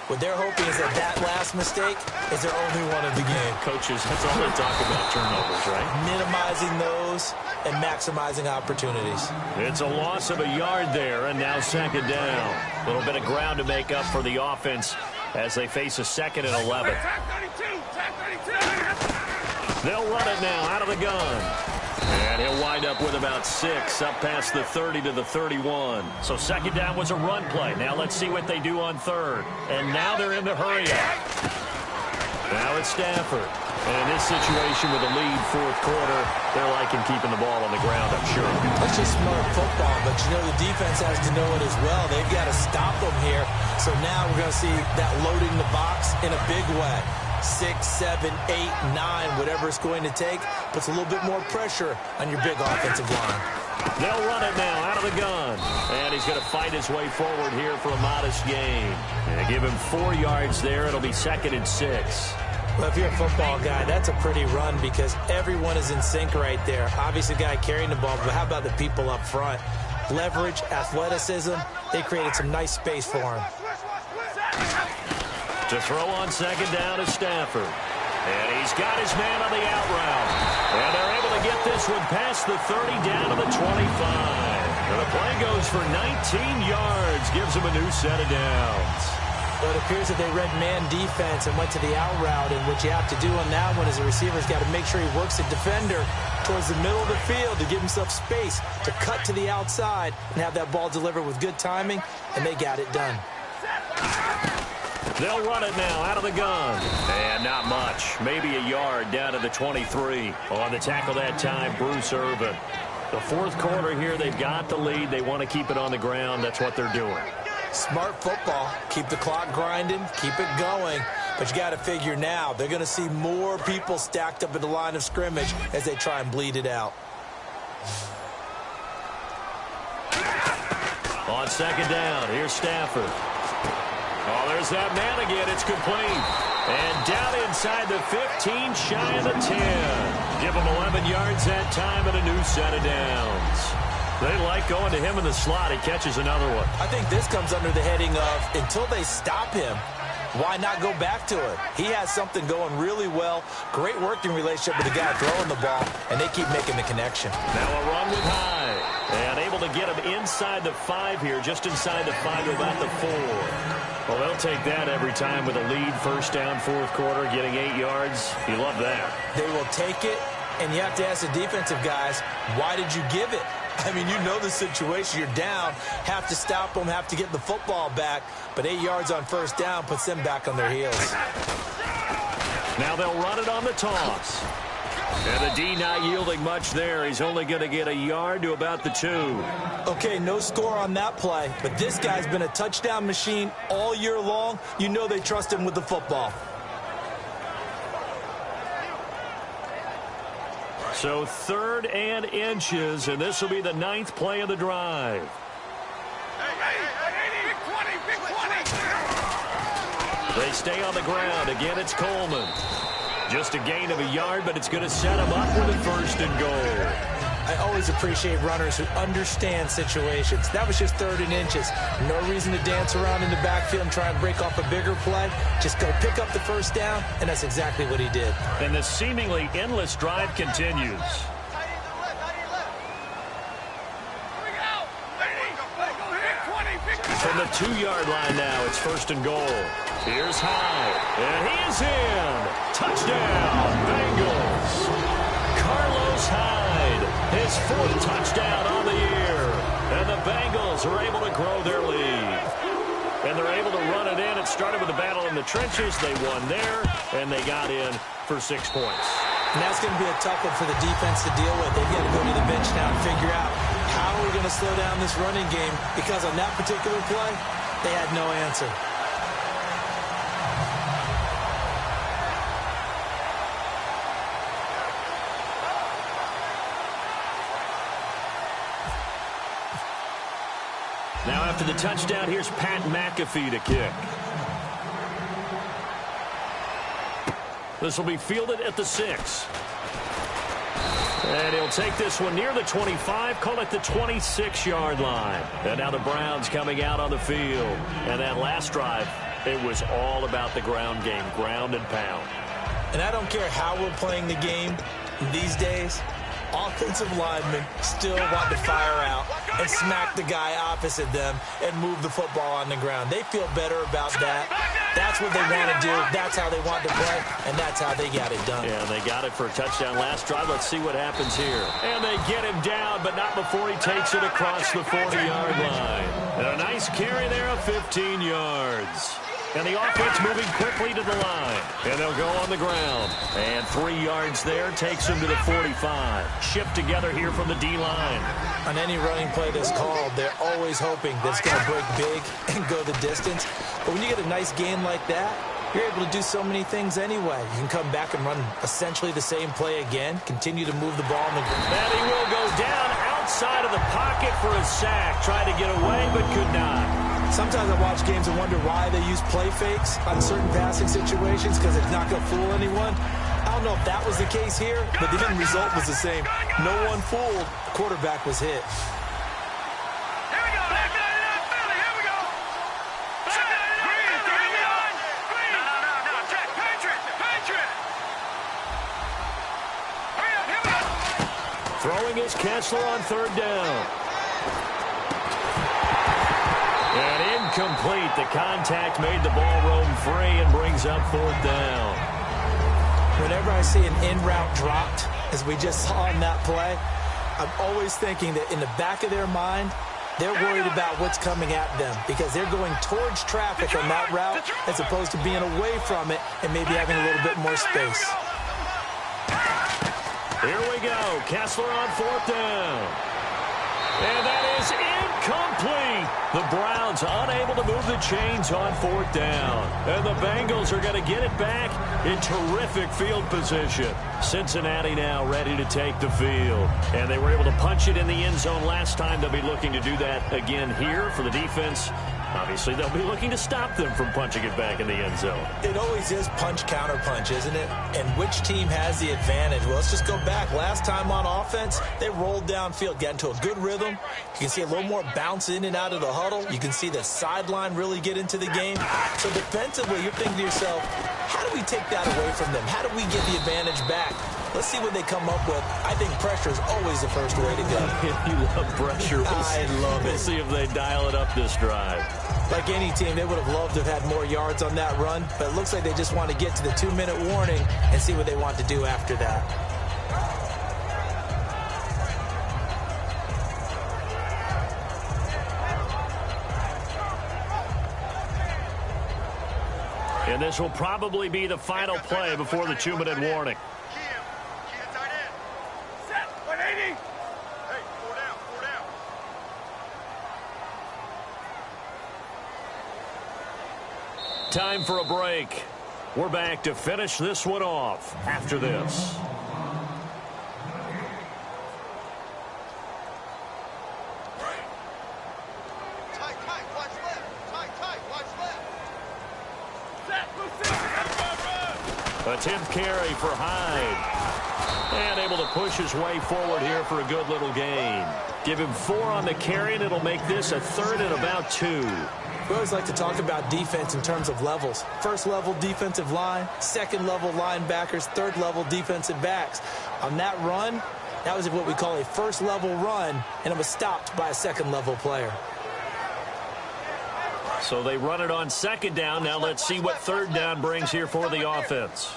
What they're hoping is that last mistake is their only one of the game. Coaches, that's all they talk about, turnovers, right? Minimizing those and maximizing opportunities. It's a loss of a yard there, and now 2nd down. A little bit of ground to make up for the offense as they face a 2nd and 11. They'll run it now out of the gun. And he'll wind up with about 6 up past the 30 to the 31. So 2nd down was a run play. Now let's see what they do on 3rd. And now they're in the hurry up. Now it's Stafford. And in this situation with a lead fourth quarter, they're liking keeping the ball on the ground, I'm sure. That's just smart football, but you know the defense has to know it as well. They've got to stop them here. So now we're going to see that loading the box in a big way. 6, 7, 8, 9, whatever it's going to take, puts a little bit more pressure on your big offensive line. They'll run it now out of the gun. And he's going to fight his way forward here for a modest gain. And they give him 4 yards there. It'll be 2nd and 6. Well, if you're a football guy, that's a pretty run because everyone is in sync right there. Obviously, the guy carrying the ball, but how about the people up front? Leverage, athleticism, they created some nice space for him. To throw on 2nd down is Stafford. And he's got his man on the out route. And they're able to get this one past the 30 down to the 25. And the play goes for 19 yards. Gives him a new set of downs. Well, it appears that they read man defense and went to the out route. And what you have to do on that one is the receiver's got to make sure he works the defender towards the middle of the field to give himself space to cut to the outside and have that ball delivered with good timing. And they got it done. They'll run it now out of the gun. And not much. Maybe a yard down to the 23. On the tackle that time, Bruce Irvin. The fourth quarter here, they've got the lead. They want to keep it on the ground. That's what they're doing. Smart football. Keep the clock grinding. Keep it going. But you got to figure now, they're going to see more people stacked up at the line of scrimmage as they try and bleed it out. On 2nd down, here's Stafford. Oh, there's that man again. It's complete. And down inside the 15, shy of the 10. Give him 11 yards that time and a new set of downs. They like going to him in the slot. He catches another one. I think this comes under the heading of until they stop him, why not go back to it? He has something going really well. Great working relationship with the guy throwing the ball, and they keep making the connection. Now a run with Hyde. And able to get him inside the 5 here, just inside the 5 to about the 4. Well, they'll take that every time with a lead, 1st down, 4th quarter, getting 8 yards. You love that. They will take it, and you have to ask the defensive guys, why did you give it? I mean, you know the situation. You're down, have to stop them, have to get the football back, but 8 yards on 1st down puts them back on their heels. Now they'll run it on the toss. And the D not yielding much there. He's only going to get a yard to about the 2. Okay, no score on that play, but this guy's been a touchdown machine all year long. You know they trust him with the football. So 3rd and inches, and this will be the 9th play of the drive. They stay on the ground. Again, it's Coleman. Just a gain of a yard, but it's going to set him up with a 1st and goal. I always appreciate runners who understand situations. That was just 3rd and inches. No reason to dance around in the backfield and try and break off a bigger play. Just go pick up the 1st down, and that's exactly what he did. And the seemingly endless drive continues. From the 2-yard line now, it's 1st and goal. Here's Hyde, and he is in. Touchdown, Bengals. Carlos Hyde, his 4th touchdown on the year. And the Bengals are able to grow their lead. And they're able to run it in. It started with a battle in the trenches. They won there, and they got in for 6 points. And that's going to be a tough one for the defense to deal with. They've got to go to the bench now and figure out how we're going to slow down this running game, because on that particular play, they had no answer. Now after the touchdown, here's Pat McAfee to kick. This will be fielded at the 6. And he'll take this one near the 25, call it the 26-yard line. And now the Browns coming out on the field. And that last drive, it was all about the ground game, ground and pound. And I don't care how we're playing the game these days, offensive linemen still want to fire out and smack the guy opposite them and move the football on the ground. They feel better about that. That's what they want to do. That's how they want to play, and that's how they got it done. Yeah, they got it for a touchdown last drive. Let's see what happens here. And they get him down, but not before he takes it across the 40-yard line. And a nice carry there of 15 yards. And the offense moving quickly to the line. And they'll go on the ground. And 3 yards there takes them to the 45. Shift together here from the D-line. On any running play that's called, they're always hoping that it's going to break big and go the distance. But when you get a nice gain like that, you're able to do so many things anyway. You can come back and run essentially the same play again, continue to move the ball. And he will go down outside of the pocket for a sack. Tried to get away, but could not. Sometimes I watch games and wonder why they use play fakes on certain passing situations, because it's not going to fool anyone. I don't know if that was the case here, but the end result was the same. No one fooled. The quarterback was hit. Throwing is Kessler on 3rd down. And incomplete. The contact made the ball roam free and brings up 4th down. Whenever I see an in-route dropped, as we just saw in that play, I'm always thinking that in the back of their mind, they're worried about what's coming at them because they're going towards traffic on that route as opposed to being away from it and maybe having a little bit more space. Here we go. Kessler on 4th down. And that is incomplete. The Browns unable to move the chains on 4th down. And the Bengals are going to get it back in terrific field position. Cincinnati now ready to take the field. And they were able to punch it in the end zone last time. They'll be looking to do that again here for the defense. Obviously, they'll be looking to stop them from punching it back in the end zone. It always is punch-counter-punch, isn't it? And which team has the advantage? Well, let's just go back. Last time on offense, they rolled downfield, got into a good rhythm. You can see a little more bounce in and out of the huddle. You can see the sideline really get into the game. So defensively, you're thinking to yourself, how do we take that away from them? How do we get the advantage back? Let's see what they come up with. I think pressure is always the first way to go. You love pressure. I love it. We'll see if they dial it up this drive. Like any team, they would have loved to have had more yards on that run, but it looks like they just want to get to the 2-minute warning and see what they want to do after that. And this will probably be the final play before the 2-minute warning. Time for a break. We're back to finish this one off after this. Tight, watch left. Tight, watch left. A 10th carry for Hyde. And able to push his way forward here for a good little gain. Give him 4 on the carry, and it'll make this a 3rd and about 2. We always like to talk about defense in terms of levels. First level defensive line, second level linebackers, third level defensive backs. On that run, that was what we call a first level run, and it was stopped by a second level player. So they run it on 2nd down. Now let's see what 3rd down brings here for the offense.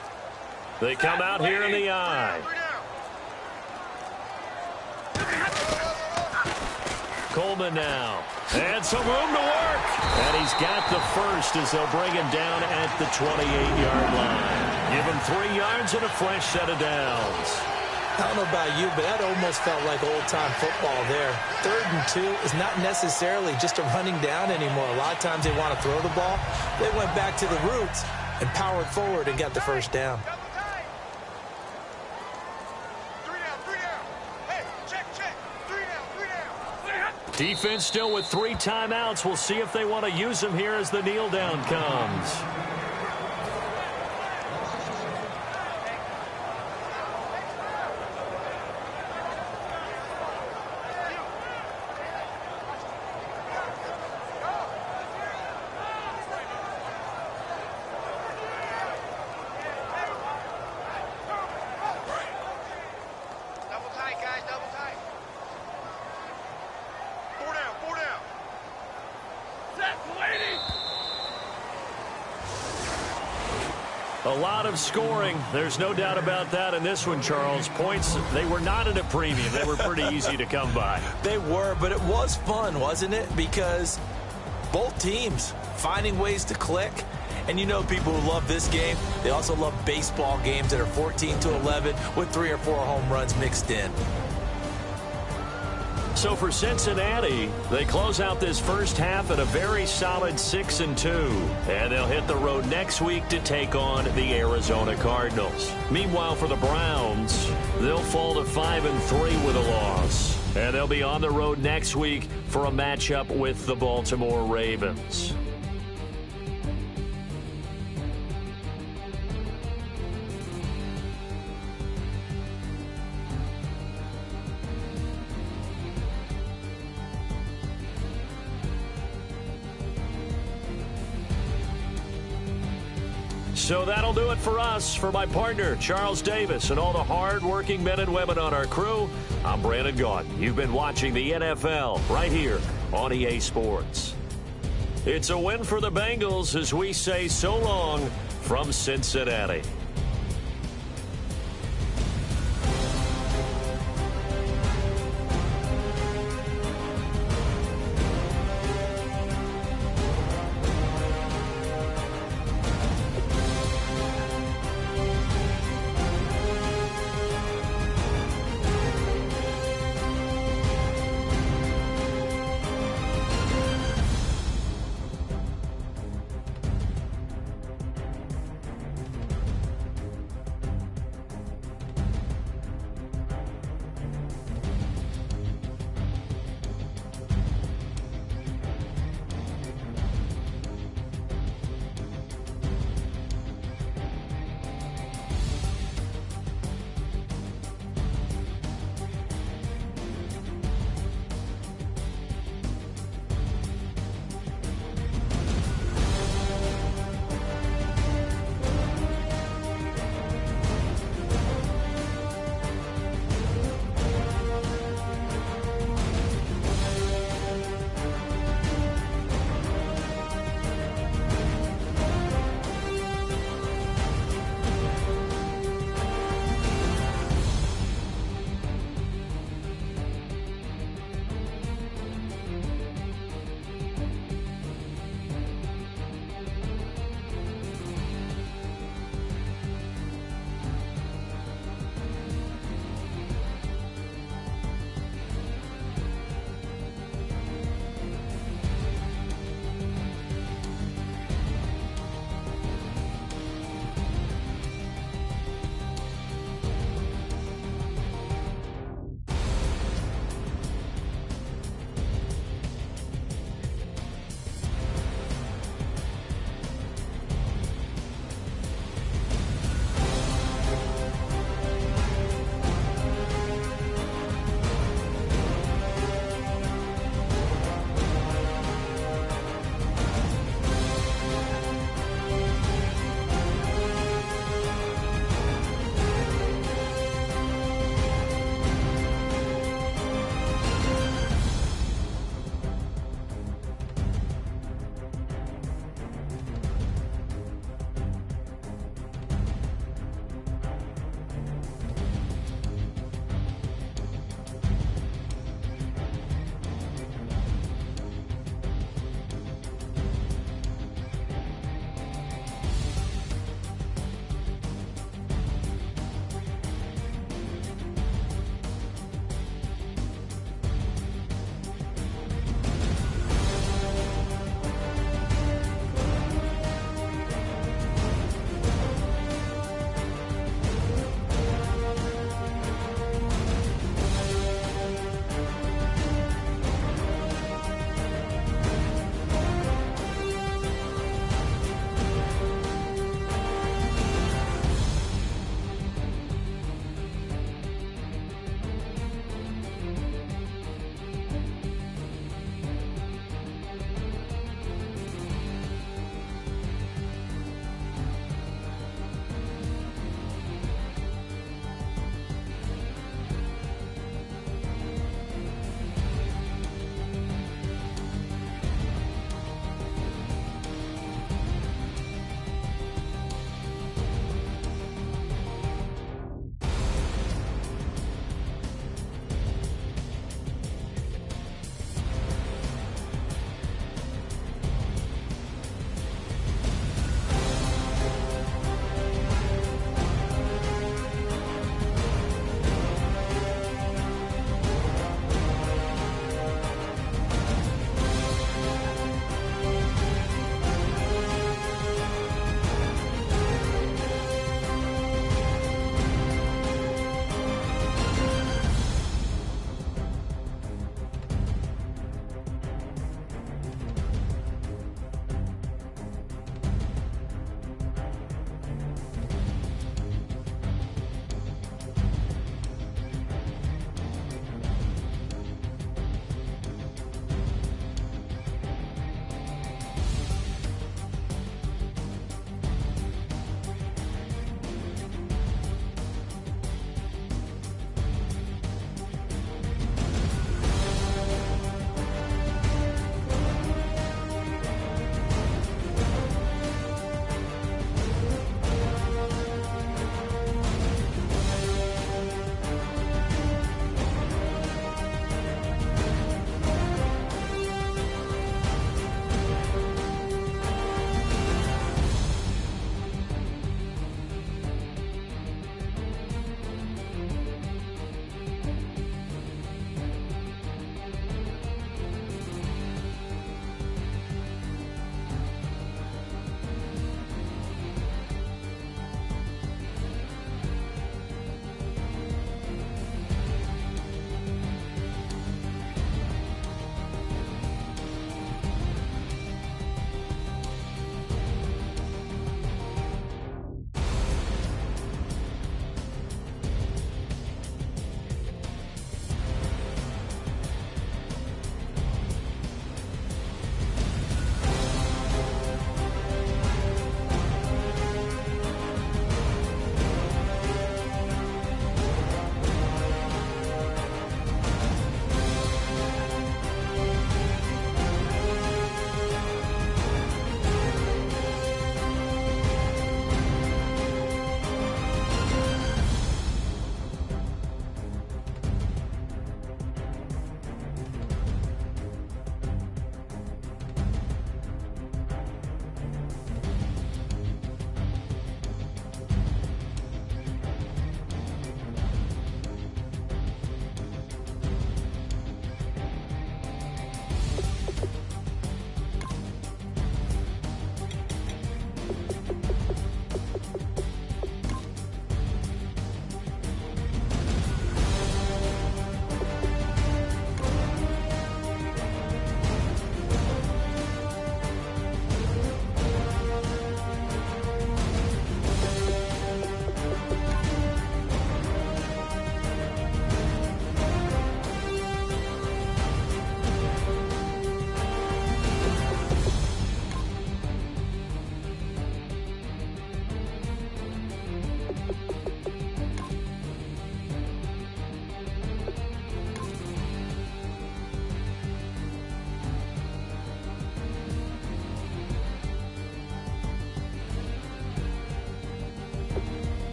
They come out here in the eye. Coleman now. And some room to work. And he's got the first as they'll bring him down at the 28-yard line. Give him 3 yards and a fresh set of downs. I don't know about you, but that almost felt like old-time football there. 3rd and 2 is not necessarily just a running down anymore. A lot of times they want to throw the ball. They went back to the roots and powered forward and got the first down. Defense still with 3 timeouts. We'll see if they want to use them here as the kneel down comes. A lot of scoring. There's no doubt about that in this one, Charles. Points, they were not at a premium. They were pretty easy to come by. They were, but it was fun, wasn't it? Because both teams finding ways to click And you know people who love this game, they also love baseball games that are 14-11 with 3 or 4 home runs mixed in. So for Cincinnati, they close out this first half at a very solid 6-2. And they'll hit the road next week to take on the Arizona Cardinals. Meanwhile, for the Browns, they'll fall to 5-3 with a loss. And they'll be on the road next week for a matchup with the Baltimore Ravens. So that'll do it for us. For my partner, Charles Davis, and all the hard-working men and women on our crew, I'm Brandon Gaudin. You've been watching the NFL right here on EA Sports. It's a win for the Bengals as we say so long from Cincinnati.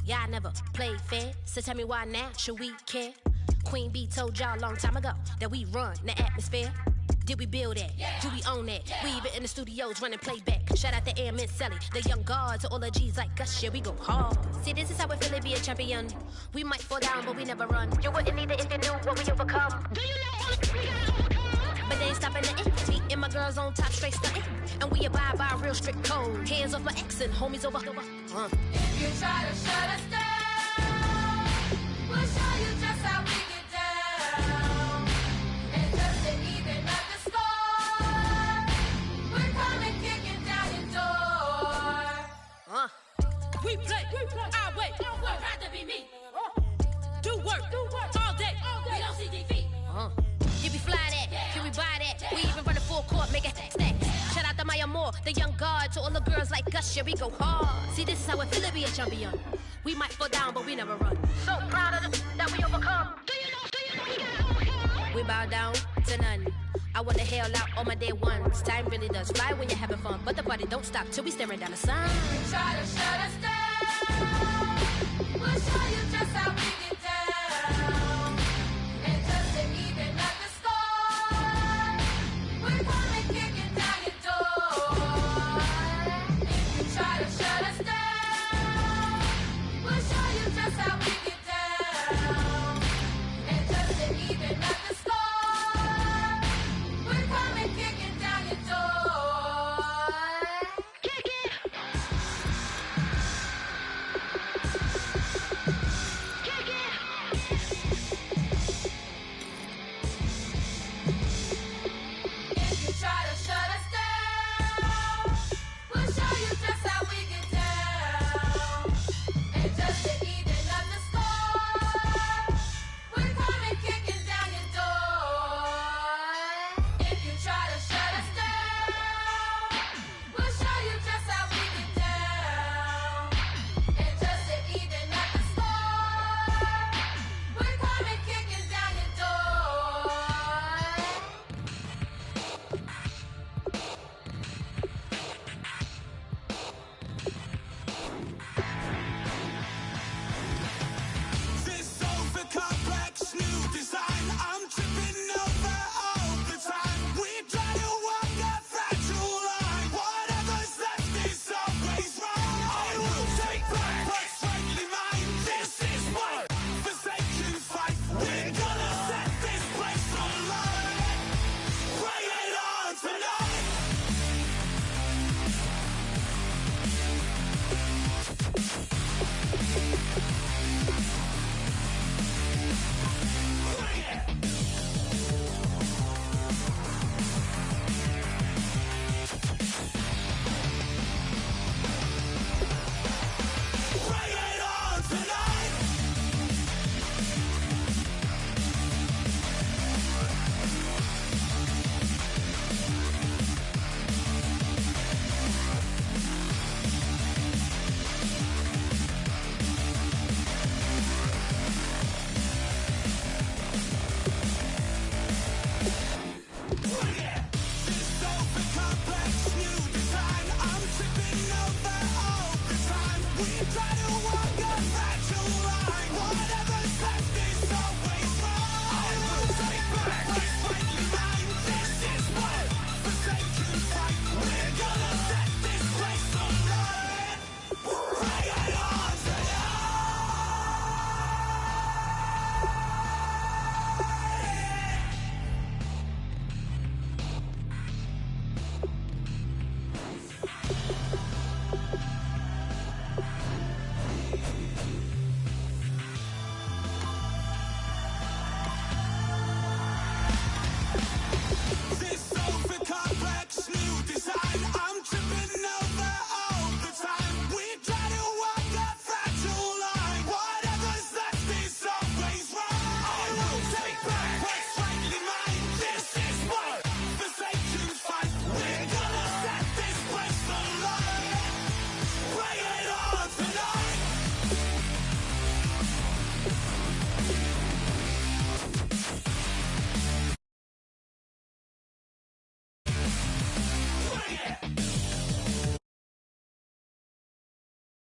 Yeah, I never played fair, so tell me why now should we care? Queen Bee told y'all a long time ago that we run the atmosphere. Did we build that? Yeah. Do we own that? Yeah. We even in the studios running playback. Shout out to Airman Sally, the young guards, to all the G's like us. Yeah, we go hard. See, this is how it feel to be a champion. We might fall down, but we never run. You wouldn't need it if you knew what we overcome. Do you know all the we gotta overcome? But they ain't stopping nothing. Me and my girls on top, straight stunting. And we abide by a real strict code. Hands off my ex and homies over. If you try to shut us down, we'll show you just how we get down. And just to even up the score, we're coming kicking down your door. We play our way. Would rather be me. Do work all day. We don't see defeat. Did we fly that? Can we buy that? We even run the full court, make it stack. Shout out to Maya Moore, the young guard, to all the girls like us. Yeah, we go hard. See, this is how it feel to be a champion. We might fall down, but we never run. So proud of them that we overcome. Do you know we gotta overcome? We bow down to none. I wanna hail out all my day ones. Time really does fly when you're having fun, but the party don't stop till we staring down the sun. If you try to shut us down, we'll show you just how we get down. And just to even up the score, we're coming kicking down your door. If you try to shut us down, we'll show you just how we get down. And just to even up the score, we're coming kicking down your door. Kick it! Kick it! If you try to shut us down, we'll show you just how we get down. And just to even up the score, we're coming kicking down your door. If you try to shut us down, we'll show you just how we get down. And just to even up the score, we're coming kicking down your door. This over complex new design, I'm tripping over all the time. We try to walk that fragile line. Whatever's left is always right. I will take back what's rightly mine. This is my forsaken fight. We're gonna set this place alight. Bring it on tonight. Bring it. Bring it on tonight. Bring it. This over complex